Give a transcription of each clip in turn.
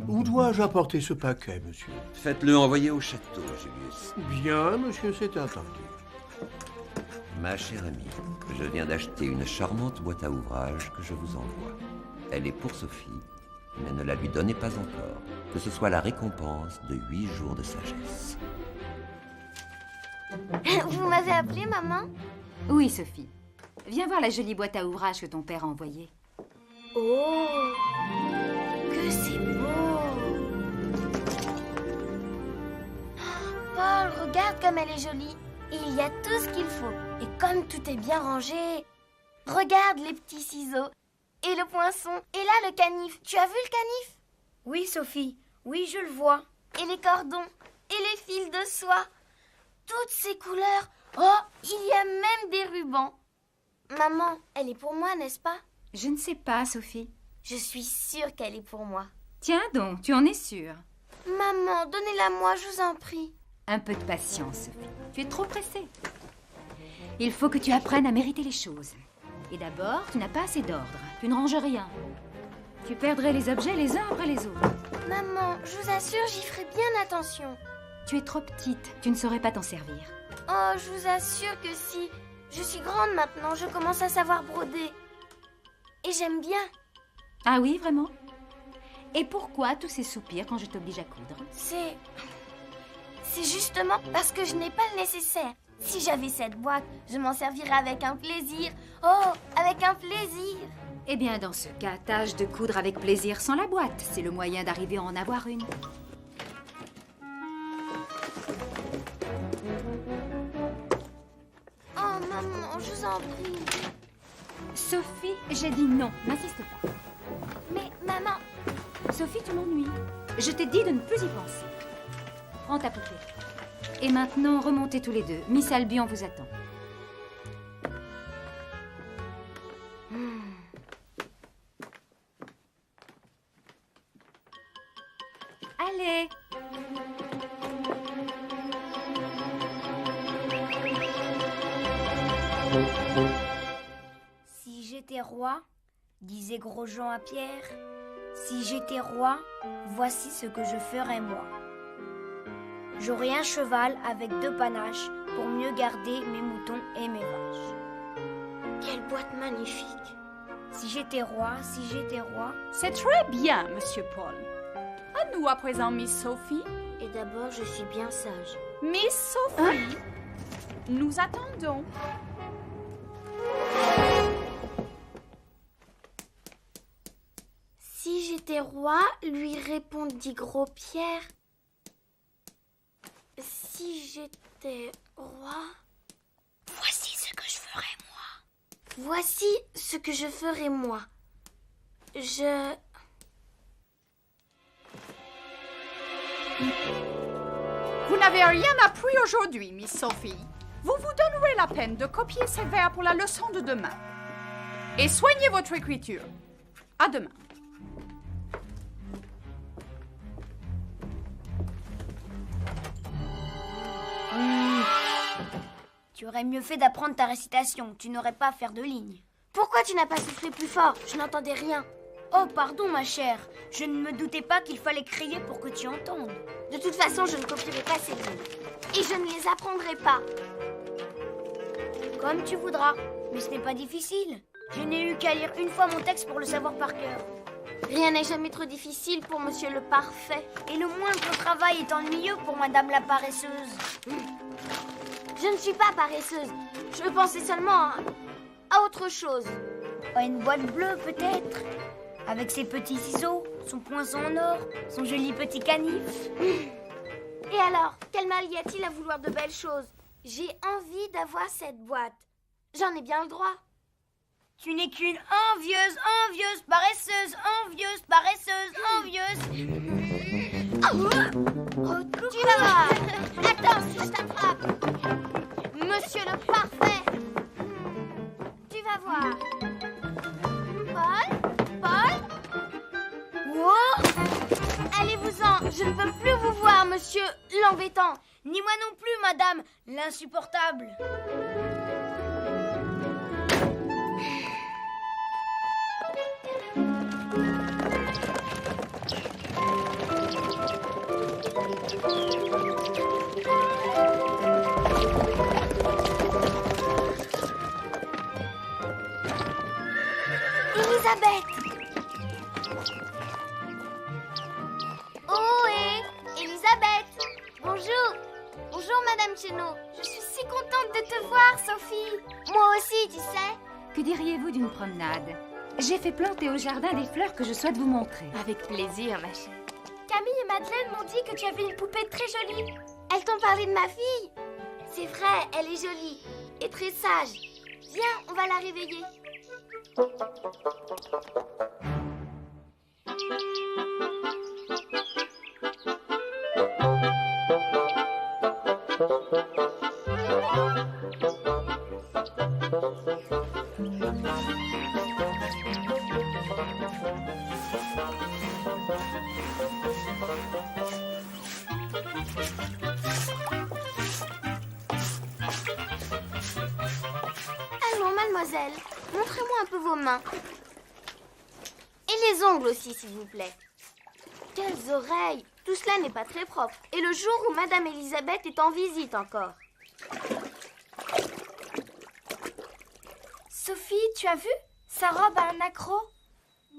Où dois-je apporter ce paquet, monsieur? Faites-le envoyer au château, Julius. Bien, monsieur, c'est entendu. Ma chère amie, je viens d'acheter une charmante boîte à ouvrage que je vous envoie. Elle est pour Sophie, mais ne la lui donnez pas encore. Que ce soit la récompense de 8 jours de sagesse. Vous m'avez appelé, maman? Oui, Sophie. Viens voir la jolie boîte à ouvrage que ton père a envoyée. Oh, que c'est beau! Paul, regarde comme elle est jolie. Il y a tout ce qu'il faut. Et comme tout est bien rangé, regarde les petits ciseaux et le poinçon. Et là, le canif. Tu as vu le canif? Oui, Sophie. Oui, je le vois. Et les cordons. Et les fils de soie. Toutes ces couleurs. Oh, il y a même des rubans. Maman, elle est pour moi, n'est-ce pas? Je ne sais pas, Sophie. Je suis sûre qu'elle est pour moi. Tiens donc, tu en es sûre. Maman, donnez-la moi, je vous en prie. Un peu de patience, Sophie. Tu es trop pressée. Il faut que tu apprennes à mériter les choses. Et d'abord, tu n'as pas assez d'ordre. Tu ne ranges rien. Tu perdrais les objets les uns après les autres. Maman, je vous assure, j'y ferai bien attention. Tu es trop petite. Tu ne saurais pas t'en servir. Oh, je vous assure que si. Je suis grande maintenant, je commence à savoir broder. Et j'aime bien. Ah oui, vraiment? Et pourquoi tous ces soupirs quand je t'oblige à coudre? C'est justement parce que je n'ai pas le nécessaire. Si j'avais cette boîte, je m'en servirais avec un plaisir. Oh, avec un plaisir. Eh bien, dans ce cas, tâche de coudre avec plaisir sans la boîte. C'est le moyen d'arriver à en avoir une. Oh, maman, je vous en prie. Sophie, j'ai dit non. N'insiste pas. Mais, maman... Sophie, tu m'ennuies. Je t'ai dit de ne plus y penser. Prends ta poupée. Et maintenant, remontez tous les deux. Miss Albion vous attend. Allez. Si j'étais roi, disait Grosjean à Pierre, si j'étais roi, voici ce que je ferais moi. J'aurais un cheval avec 2 panaches pour mieux garder mes moutons et mes vaches. Quelle boîte magnifique. Si j'étais roi, si j'étais roi... C'est très bien, Monsieur Paul. À nous à présent, Miss Sophie. Et d'abord, je suis bien sage. Miss Sophie, nous attendons. Si j'étais roi, lui répondit Gros-Pierre. Si j'étais roi... Voici ce que je ferais moi. Voici ce que je ferais moi. Vous n'avez rien appris aujourd'hui, Miss Sophie. Vous vous donnerez la peine de copier ces vers pour la leçon de demain. Et soignez votre écriture. À demain. Tu aurais mieux fait d'apprendre ta récitation, tu n'aurais pas à faire de lignes. Pourquoi tu n'as pas soufflé plus fort? Je n'entendais rien. Oh, pardon, ma chère. Je ne me doutais pas qu'il fallait crier pour que tu entendes. De toute façon, je ne copierai pas ces lignes. Et je ne les apprendrai pas. Comme tu voudras. Mais ce n'est pas difficile. Je n'ai eu qu'à lire une fois mon texte pour le savoir par cœur. Rien n'est jamais trop difficile pour Monsieur le Parfait. Et le moindre travail est ennuyeux pour Madame la paresseuse. Je ne suis pas paresseuse. Je pensais seulement à autre chose. À une boîte bleue, peut-être. Avec ses petits ciseaux, son poinçon en or, son joli petit canif. Et alors, quel mal y a-t-il à vouloir de belles choses? J'ai envie d'avoir cette boîte. J'en ai bien le droit. Tu n'es qu'une envieuse, paresseuse, envieuse. Oh, tu vas voir. Attends, si je t'attrape. Monsieur le Parfait. Tu vas voir. Paul? Wow. Allez-vous-en. Je ne veux plus vous voir, monsieur l'embêtant. Ni moi non plus, madame, l'insupportable. Elisabeth! Oh, hé! Elisabeth! Bonjour! Bonjour, Madame Chenot. Je suis si contente de te voir, Sophie. Moi aussi, tu sais. Que diriez-vous d'une promenade? J'ai fait planter au jardin des fleurs que je souhaite vous montrer. Avec plaisir, ma chère. Camille et Madeleine m'ont dit que tu avais une poupée très jolie. Elles t'ont parlé de ma fille? C'est vrai, elle est jolie et très sage. Viens, on va la réveiller. Allons, mademoiselle, montrez-moi un peu vos mains. Et les ongles aussi, s'il vous plaît. Quelles oreilles! Tout cela n'est pas très propre. Et le jour où Madame Elisabeth est en visite encore. Sophie, tu as vu? Sa robe a un accroc.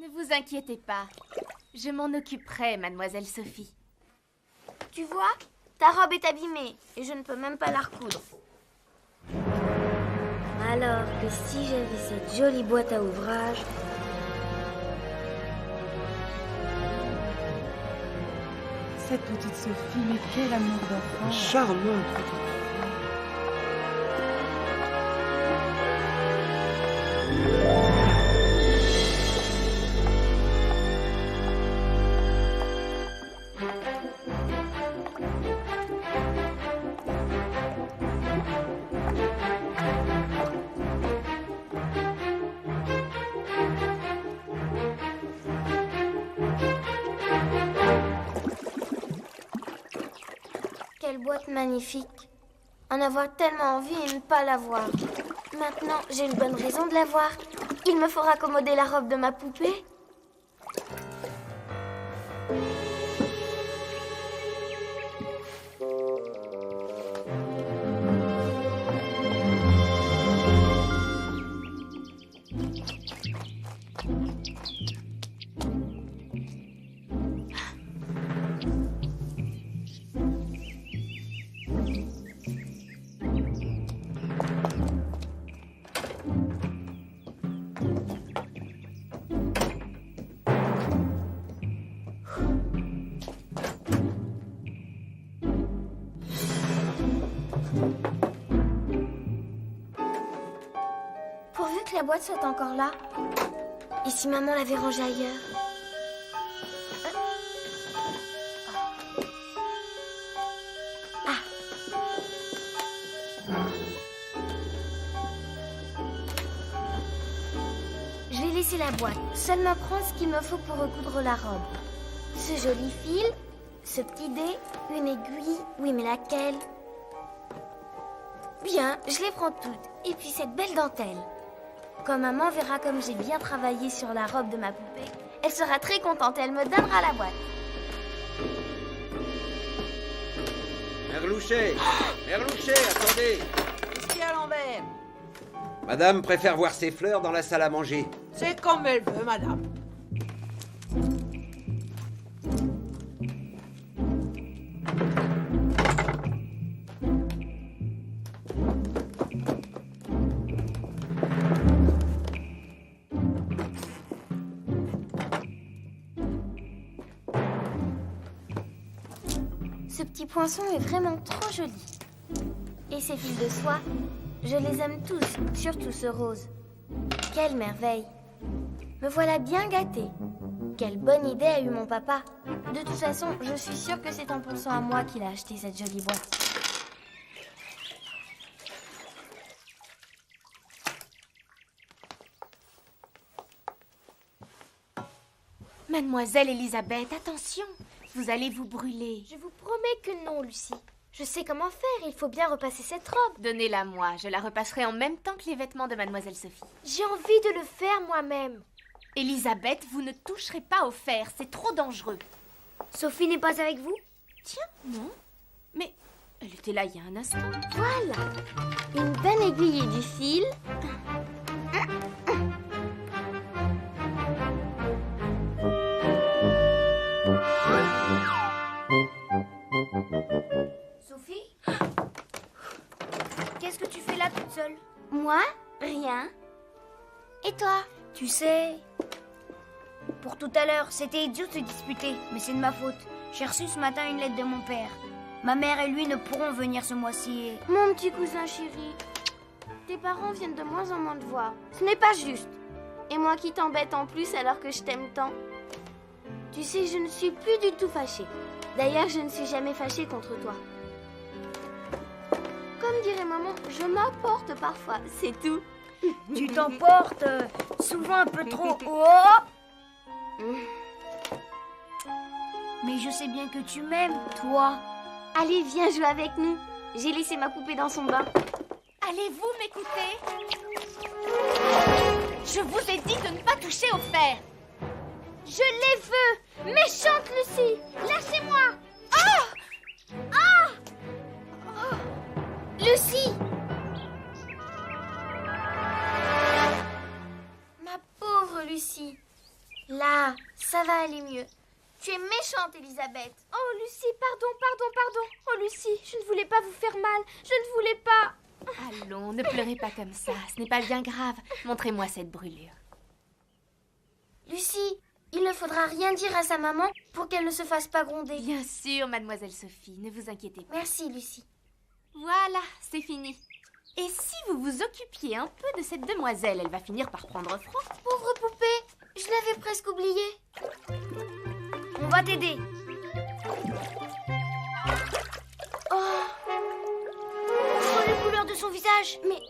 Ne vous inquiétez pas. Je m'en occuperai, Mademoiselle Sophie. Tu vois, ta robe est abîmée et je ne peux même pas la recoudre. Alors que si j'avais cette jolie boîte à ouvrage... Cette petite Sophie, mais quel amour d'enfant. Charmante petite. Quelle boîte magnifique. En avoir tellement envie et ne pas l'avoir. Maintenant, j'ai une bonne raison de l'avoir. Il me faut raccommoder la robe de ma poupée. Pourvu que la boîte soit encore là. Et si maman l'avait rangée ailleurs? Je vais laisser la boîte. Seulement prendre ce qu'il me faut pour recoudre la robe. Ce joli fil, ce petit dé, une aiguille. Oui, mais laquelle? Bien, je les prends toutes. Et puis cette belle dentelle. Quand maman verra comme j'ai bien travaillé sur la robe de ma poupée, elle sera très contente et elle me donnera la boîte. Merlouchet! Merlouchet, attendez! Qu'est-ce qu'il y a à l'envers? Madame préfère voir ses fleurs dans la salle à manger. C'est comme elle veut, madame. Ce petit poinçon est vraiment trop joli. Et ces fils de soie, je les aime tous, surtout ce rose. Quelle merveille! Me voilà bien gâtée. Quelle bonne idée a eu mon papa. De toute façon, je suis sûre que c'est en pensant à moi qu'il a acheté cette jolie boîte. Mademoiselle Elisabeth, attention! Vous allez vous brûler. Je vous promets que non, Lucie. Je sais comment faire, il faut bien repasser cette robe. Donnez-la moi, je la repasserai en même temps que les vêtements de Mademoiselle Sophie. J'ai envie de le faire moi-même. Elisabeth, vous ne toucherez pas au fer, c'est trop dangereux. Sophie n'est pas avec vous? Tiens, non. Mais elle était là il y a un instant. Voilà. Une bonne aiguille et du fil. Sophie? Qu'est-ce que tu fais là toute seule? Moi, rien. Et toi? Tu sais, pour tout à l'heure, c'était idiot de se disputer, mais c'est de ma faute. J'ai reçu ce matin une lettre de mon père. Ma mère et lui ne pourront venir ce mois-ci et... Mon petit cousin chéri, tes parents viennent de moins en moins te voir. Ce n'est pas juste. Et moi qui t'embête en plus alors que je t'aime tant. Tu sais, je ne suis plus du tout fâchée. D'ailleurs, je ne suis jamais fâchée contre toi. Comme dirait maman, je m'apporte parfois, c'est tout. Tu t'emportes souvent un peu trop haut. Mais je sais bien que tu m'aimes, toi. Allez, viens jouer avec nous. J'ai laissé ma poupée dans son bain. Allez-vous m'écouter? Je vous ai dit de ne pas toucher au fer. Je les veux. Méchante Lucie, lâchez-moi. Lucie! Ma pauvre Lucie. Là, ça va aller mieux. Tu es méchante, Elisabeth. Oh, Lucie, pardon. Oh, Lucie, je ne voulais pas vous faire mal. Je ne voulais pas. Allons, ne pleurez pas comme ça. Ce n'est pas bien grave. Montrez-moi cette brûlure. Lucie, il ne faudra rien dire à sa maman pour qu'elle ne se fasse pas gronder. Bien sûr, mademoiselle Sophie. Ne vous inquiétez pas. Merci, Lucie. Voilà, c'est fini. Et si vous vous occupiez un peu de cette demoiselle, elle va finir par prendre froid. Pauvre poupée, je l'avais presque oubliée. On va t'aider. Oh, Oh, les couleurs de son visage. mais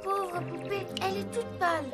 pauvre poupée, elle est toute pâle.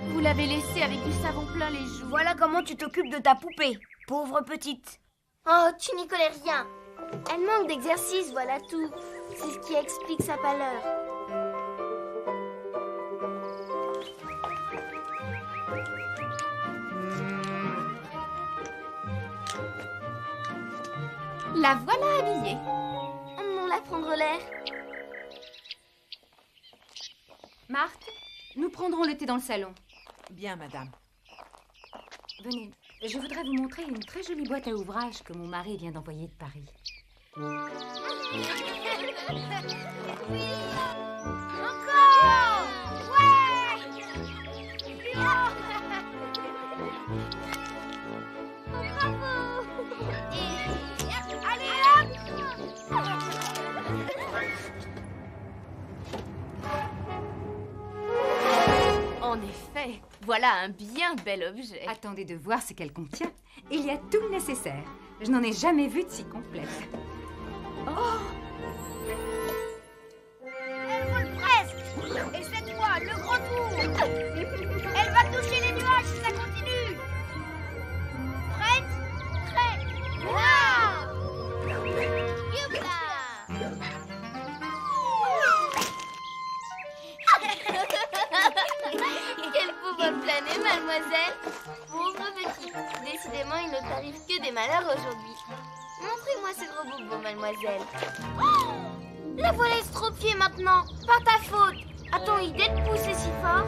Vous l'avez laissée avec du savon plein les joues. Voilà comment tu t'occupes de ta poupée, pauvre petite. Oh, tu n'y connais rien. Elle manque d'exercice, voilà tout. C'est ce qui explique sa pâleur. La voilà habillée. On la prendre l'air. Marthe, nous prendrons le thé dans le salon. Bien, madame. Venez, je voudrais vous montrer une très jolie boîte à ouvrage que mon mari vient d'envoyer de Paris. Encore! Ouais! Oh, bravo! Allez, En effet, voilà un bien bel objet. Attendez de voir ce qu'elle contient. Il y a tout le nécessaire. Je n'en ai jamais vu de si complète. Elle vole presque. Et cette fois, le gros tour. Elle va toucher les nuages si ça continue. Prête? Prête. Waouh! Quelle pauvre planée, mademoiselle. Pauvre petite. Décidément, il ne t'arrive que des malheurs aujourd'hui. Montrez-moi ce gros boubou, mademoiselle. Oh, la voilà estropiée maintenant. Pas ta faute. A-t-on idée de pousser si fort?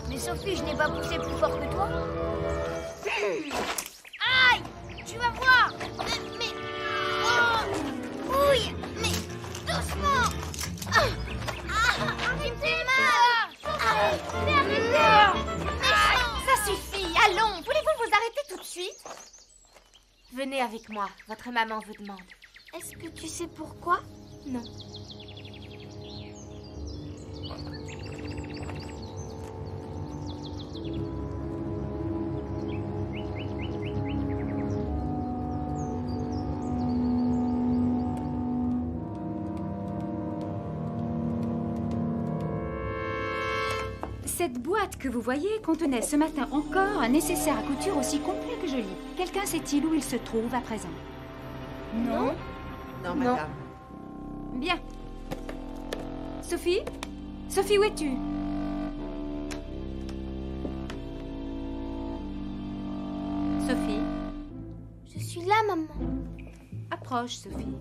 Mais Sophie, je n'ai pas poussé plus fort que toi. Aïe! Tu vas voir. Mais... Oh, ouille, mais doucement. Arrêtez, Ça suffit, allons. Voulez-vous vous arrêter tout de suite? Venez avec moi, votre maman vous demande. Est-ce que tu sais pourquoi? Non. Cette boîte que vous voyez contenait ce matin encore un nécessaire à couture aussi complet que joli. Quelqu'un sait-il où il se trouve à présent? Non. Non, madame. Bien. Sophie? Sophie, où es-tu? Sophie? Je suis là, maman. Hop. Approche, Sophie.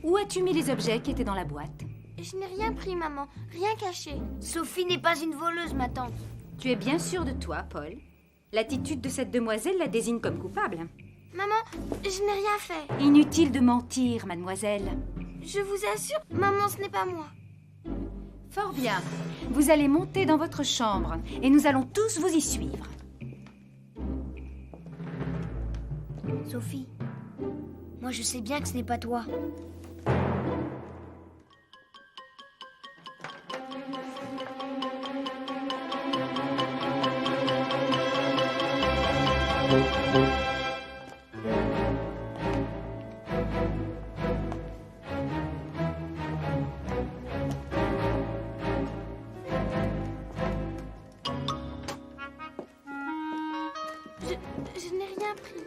Où as-tu mis les objets qui étaient dans la boîte? Je n'ai rien pris, maman. Rien caché. Sophie n'est pas une voleuse, ma tante. Tu es bien sûr de toi, Paul. L'attitude de cette demoiselle la désigne comme coupable. Maman, je n'ai rien fait. Inutile de mentir, mademoiselle. Je vous assure, maman, ce n'est pas moi. Fort bien. Vous allez monter dans votre chambre et nous allons tous vous y suivre. Sophie, moi je sais bien que ce n'est pas toi. Je n'ai rien pris.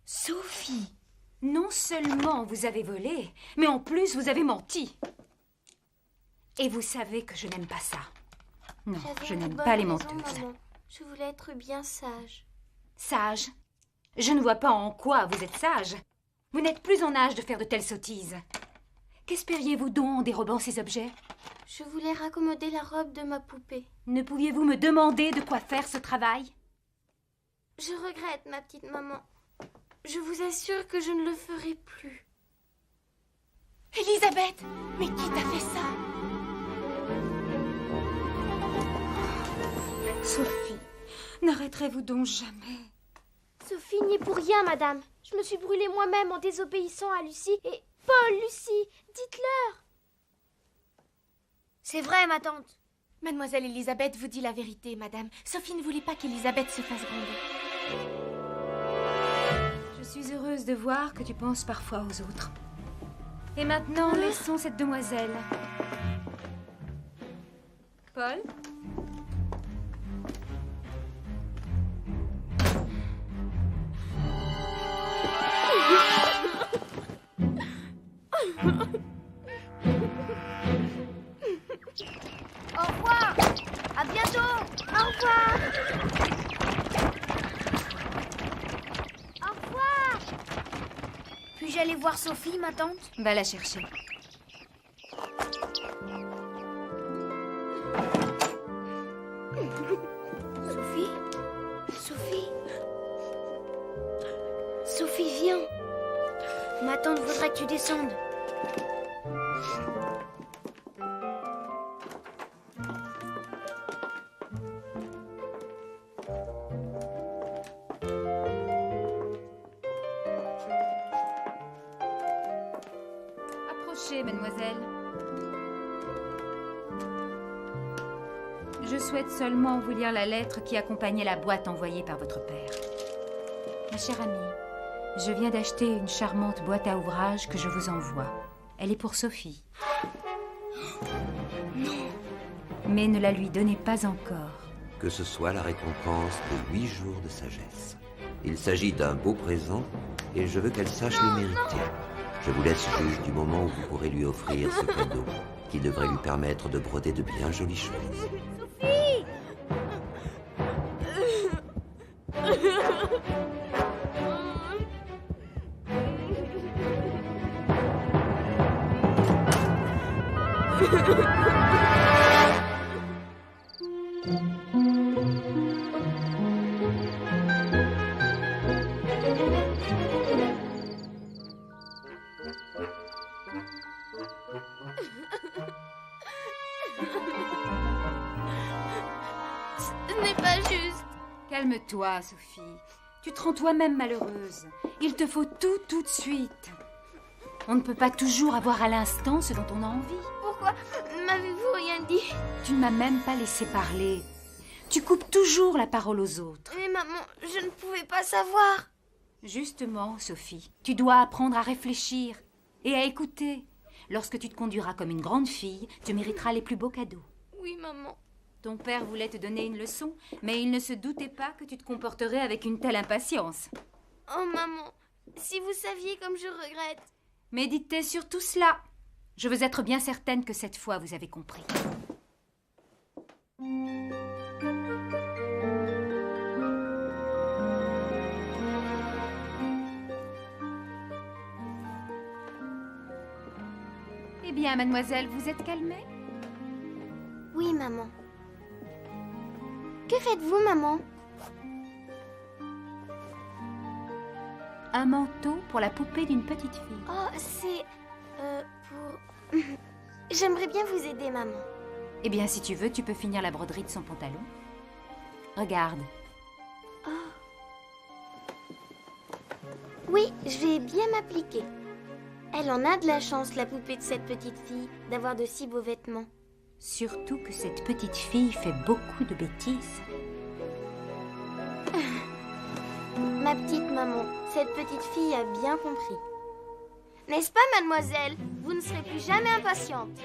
Sophie, non seulement vous avez volé, mais en plus vous avez menti. Et vous savez que je n'aime pas ça. Non, J'avais je une n'aime bonne pas les raison, menteuses. maman. Je voulais être bien sage. Sage? Je ne vois pas en quoi vous êtes sage. Vous n'êtes plus en âge de faire de telles sottises. Qu'espériez-vous donc en dérobant ces objets? Je voulais raccommoder la robe de ma poupée. Ne pouviez-vous me demander de quoi faire ce travail? Je regrette, ma petite maman. Je vous assure que je ne le ferai plus. Elisabeth, mais qui t'a fait ça? Sophie, n'arrêterez-vous donc jamais? Sophie n'y est pour rien, madame. Je me suis brûlée moi-même en désobéissant à Lucie. Et Paul, Lucie, dites-leur. C'est vrai, ma tante. Mademoiselle Elisabeth vous dit la vérité, madame. Sophie ne voulait pas qu'Elisabeth se fasse gronder. Je suis heureuse de voir que tu penses parfois aux autres. Et maintenant, laissons cette demoiselle. Paul? Au revoir. À bientôt. Au revoir. Au revoir. Puis-je aller voir Sophie, ma tante? Va la chercher. Sophie? Sophie? Sophie, viens. Ma tante voudrait que tu descendes. Approchez, mademoiselle. Je souhaite seulement vous lire la lettre qui accompagnait la boîte envoyée par votre père. Ma chère amie, je viens d'acheter une charmante boîte à ouvrage que je vous envoie. Elle est pour Sophie. Non. Mais ne la lui donnez pas encore. Que ce soit la récompense de 8 jours de sagesse. Il s'agit d'un beau présent et je veux qu'elle sache le mériter. Je vous laisse juge du moment où vous pourrez lui offrir ce cadeau qui devrait lui permettre de broder de bien jolies choses. Sophie! Ce n'est pas juste. Calme-toi, Sophie. Tu te rends toi-même malheureuse. Il te faut tout de suite. On ne peut pas toujours avoir à l'instant ce dont on a envie. Pourquoi m'avez-vous rien dit? Tu ne m'as même pas laissé parler. Tu coupes toujours la parole aux autres. Mais maman, je ne pouvais pas savoir. Justement, Sophie, tu dois apprendre à réfléchir et à écouter. Lorsque tu te conduiras comme une grande fille, tu mériteras les plus beaux cadeaux. Oui, maman. Ton père voulait te donner une leçon, mais il ne se doutait pas que tu te comporterais avec une telle impatience. Oh, maman, si vous saviez comme je regrette. Méditez sur tout cela. Je veux être bien certaine que cette fois vous avez compris. Eh bien, mademoiselle, vous êtes calmée? Oui, maman. Que faites-vous, maman? Un manteau pour la poupée d'une petite fille. Oh, c'est... pour... J'aimerais bien vous aider, maman. Eh bien, si tu veux, tu peux finir la broderie de son pantalon. Regarde. Oui, je vais bien m'appliquer. Elle en a de la chance, la poupée de cette petite fille, d'avoir de si beaux vêtements. Surtout que cette petite fille fait beaucoup de bêtises. Ma petite maman, cette petite fille a bien compris. N'est-ce pas, mademoiselle? Vous ne serez plus jamais impatiente.